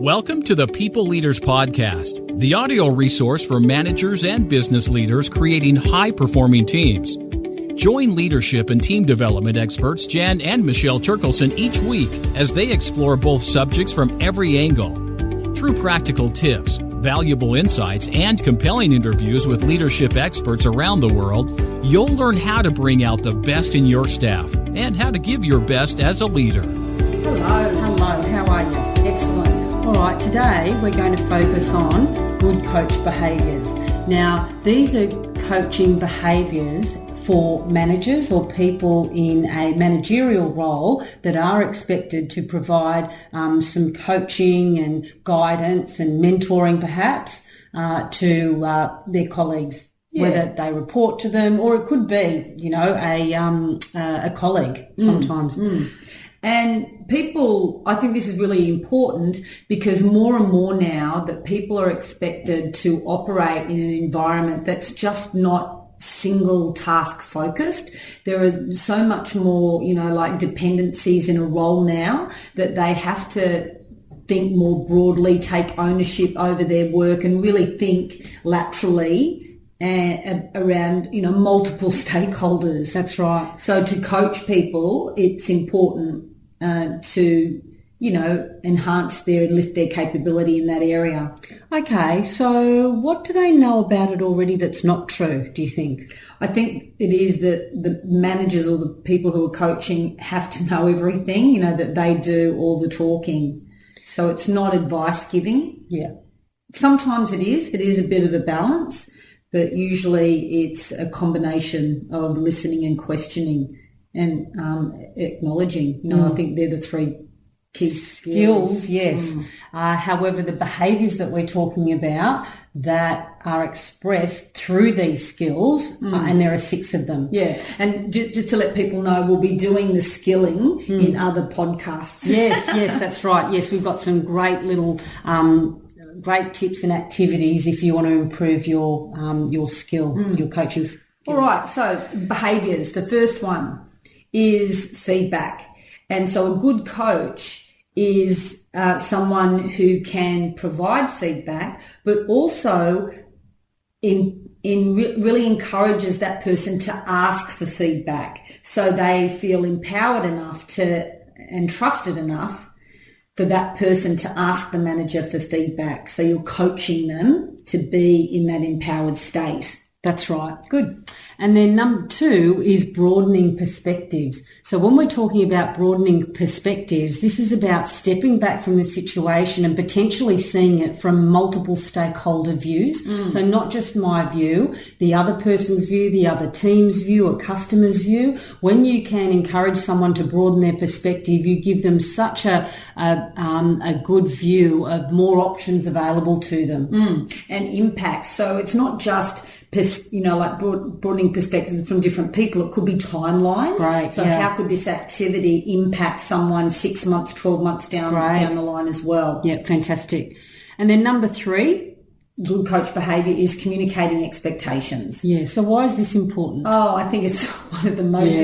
Welcome to the People Leaders Podcast, the audio resource for managers and business leaders creating high-performing teams. Join leadership and team development experts Jan and Michelle Turkelson each week as they explore both subjects from every angle. Through practical tips, valuable insights, and compelling interviews with leadership experts around the world, you'll learn how to bring out the best in your staff and how to give your best as a leader. Hello, how are you? Excellent. All right, today we're going to focus on good coach behaviours. Now, these are coaching behaviours for managers or people in a managerial role that are expected to provide some coaching and guidance and mentoring perhaps to their colleagues, whether they report to them or it could be, a colleague sometimes. And people, I think this is really important because more and more now that people are expected to operate in an environment that's just not single task focused. There are so much more, dependencies in a role now that they have to think more broadly, take ownership over their work and really think laterally around, multiple stakeholders. That's right. So to coach people, it's important to enhance and lift their capability in that area. Okay, so what do they know about it already that's not true, do you think? I think it is that the managers or the people who are coaching have to know everything, that they do all the talking. So it's not advice giving. Yeah. Sometimes it is a bit of a balance, but usually it's a combination of listening and questioning and acknowledging. I think they're the three key skills. Yes. However, the behaviours that we're talking about that are expressed through these skills, and there are 6 of them. Yeah, and just to let people know, we'll be doing the skilling in other podcasts. Yes, that's right. Yes, we've got some great little great tips and activities if you want to improve your skill, your coaching skill. All right, so behaviours. The first one is feedback. And so a good coach is someone who can provide feedback, but also really encourages that person to ask for feedback so they feel empowered enough and trusted enough for that person to ask the manager for feedback. So you're coaching them to be in that empowered state. That's right. Good. And then number 2 is broadening perspectives. So when we're talking about broadening perspectives, this is about stepping back from the situation and potentially seeing it from multiple stakeholder views. So not just my view, the other person's view, the other team's view, a customer's view. When you can encourage someone to broaden their perspective, you give them such a good view of more options available to them. And impact. So it's not just broadening perspectives from different people. It could be timelines. Right. So how could this activity impact someone 6 months, 12 months down the line as well? Yeah, fantastic. And then number 3, good coach behaviour is communicating expectations. Yeah, so why is this important? Oh, I think it's one of the most...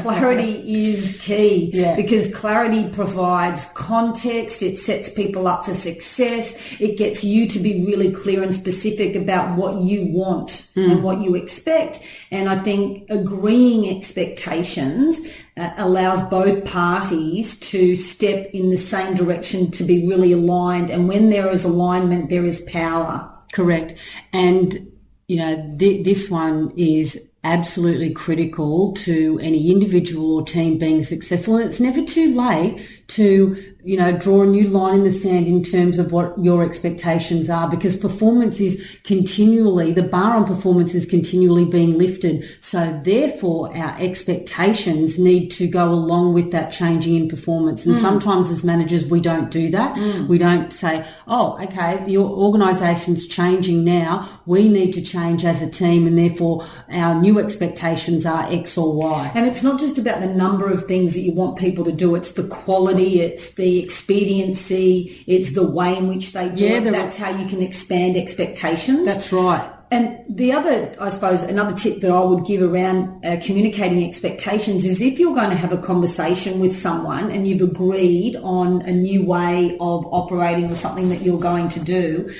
Clarity is key because clarity provides context, it sets people up for success, it gets you to be really clear and specific about what you want and what you expect. And I think agreeing expectations allows both parties to step in the same direction, to be really aligned. And when there is alignment, there is power. Correct. And, this one is absolutely critical to any individual or team being successful. And it's never too late to, draw a new line in the sand in terms of what your expectations are, because performance is the bar on performance is continually being lifted. So therefore our expectations need to go along with that changing in performance. And sometimes as managers, we don't do that. We don't say, oh, okay, the organisation's changing now. We need to change as a team and therefore our new expectations are X or Y. And it's not just about the number of things that you want people to do. It's the quality, it's the expediency, it's the way in which they do it. That's how you can expand expectations. That's right. And the other, I suppose, another tip that I would give around communicating expectations is if you're going to have a conversation with someone and you've agreed on a new way of operating or something that you're going to do,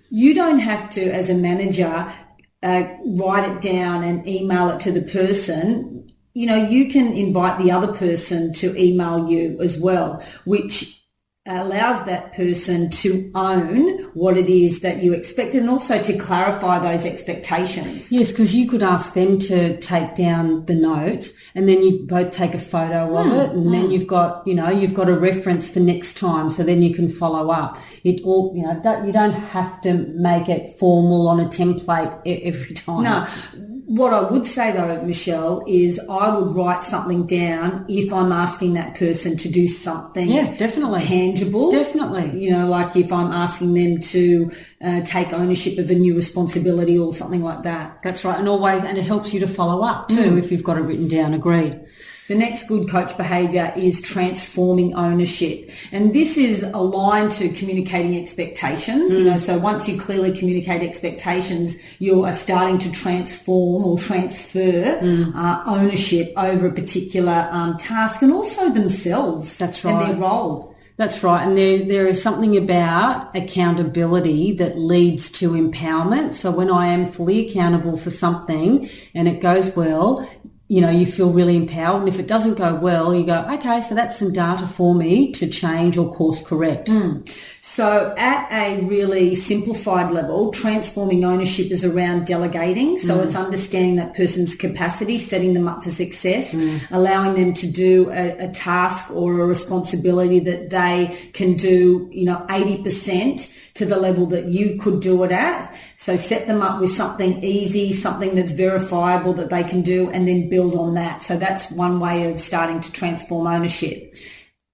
you don't have to, as a manager, write it down and email it to the person. You know, you can invite the other person to email you as well, which allows that person to own what it is that you expect and also to clarify those expectations. Yes, because you could ask them to take down the notes and then you both take a photo of it and then you've got a reference for next time, so then you can follow up. You don't have to make it formal on a template every time. No. What I would say though, Michelle, is I would write something down if I'm asking that person to do something definitely tangible. Definitely. You know, like if I'm asking them to take ownership of a new responsibility or something like that. That's right. And it helps you to follow up too if you've got it written down. Agreed. The next good coach behaviour is transforming ownership. And this is aligned to communicating expectations. You know, so once you clearly communicate expectations, you are starting to transform or transfer ownership over a particular task and also themselves. That's right. And their role. That's right. And there is something about accountability that leads to empowerment. So when I am fully accountable for something and it goes well, you know, you feel really empowered. And if it doesn't go well, you go, okay, so that's some data for me to change or course correct. So at a really simplified level, transforming ownership is around delegating. So it's understanding that person's capacity, setting them up for success, allowing them to do a task or a responsibility that they can do, 80% to the level that you could do it at. So set them up with something easy, something that's verifiable that they can do, and then build on that. So that's one way of starting to transform ownership.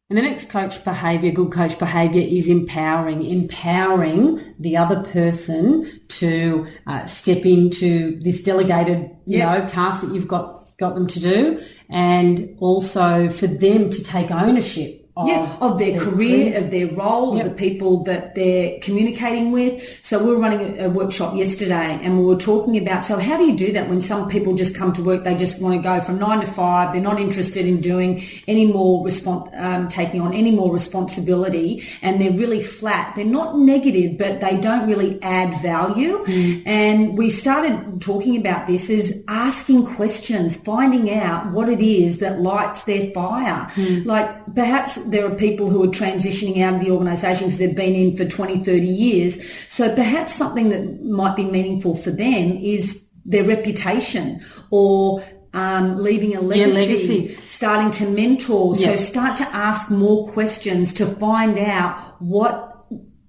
And the next good coach behaviour is empowering the other person to step into this delegated, task that you've got them to do, and also for them to take ownership of their career, of their role, of the people that they're communicating with. So we were running a workshop yesterday and we were talking about, so how do you do that when some people just come to work, they just want to go from 9 to 5, they're not interested in doing any more taking on any more responsibility, and they're really flat. They're not negative, but they don't really add value. And we started talking about this as asking questions, finding out what it is that lights their fire. Like perhaps there are people who are transitioning out of the organisation because they've been in for 20, 30 years. So perhaps something that might be meaningful for them is their reputation or leaving a legacy, starting to mentor. So start to ask more questions to find out what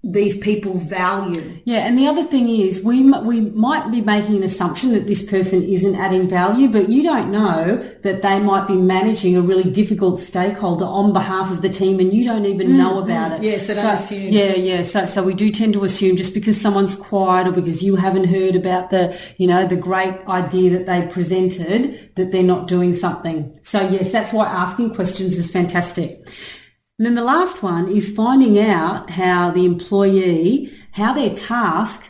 these people value. Yeah, and the other thing is we might be making an assumption that this person isn't adding value, but you don't know that they might be managing a really difficult stakeholder on behalf of the team and you don't even know about it. Yeah, so don't assume. Yeah. So we do tend to assume just because someone's quiet or because you haven't heard about the great idea that they presented, that they're not doing something. So yes, that's why asking questions is fantastic. And then the last one is finding out how the employee, how their task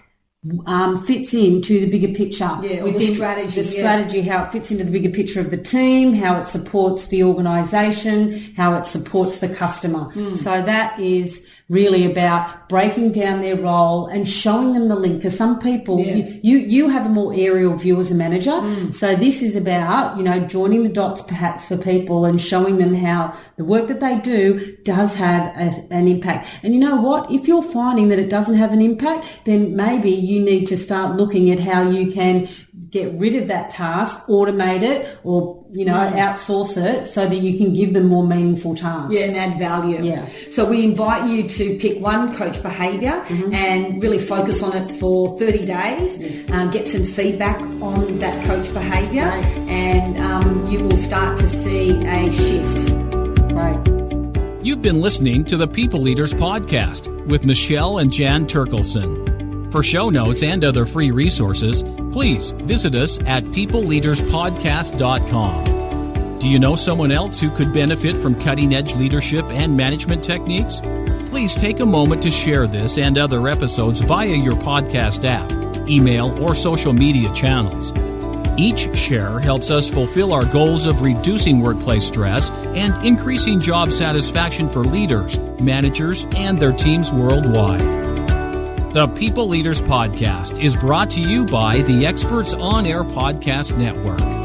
fits into the bigger picture. Yeah, or the strategy. The strategy, how it fits into the bigger picture of the team, how it supports the organisation, how it supports the customer. So that is really about breaking down their role and showing them the link. Because some people, you have a more aerial view as a manager. So this is about, joining the dots perhaps for people and showing them how the work that they do does have an impact. And you know what? If you're finding that it doesn't have an impact, then maybe you need to start looking at how you can get rid of that task, automate it, or, outsource it so that you can give them more meaningful tasks. Yeah, and add value. Yeah. So we invite you to pick one coach behaviour and really focus on it for 30 days, get some feedback on that coach behaviour, and you will start to see a shift. Right. You've been listening to the People Leaders Podcast with Michelle and Jan Turkelson. For show notes and other free resources, please visit us at peopleleaderspodcast.com. Do you know someone else who could benefit from cutting-edge leadership and management techniques? Please take a moment to share this and other episodes via your podcast app. email, or social media channels. Each share helps us fulfill our goals of reducing workplace stress and increasing job satisfaction for leaders, managers, and their teams worldwide. The People Leaders Podcast is brought to you by the Experts On Air Podcast Network.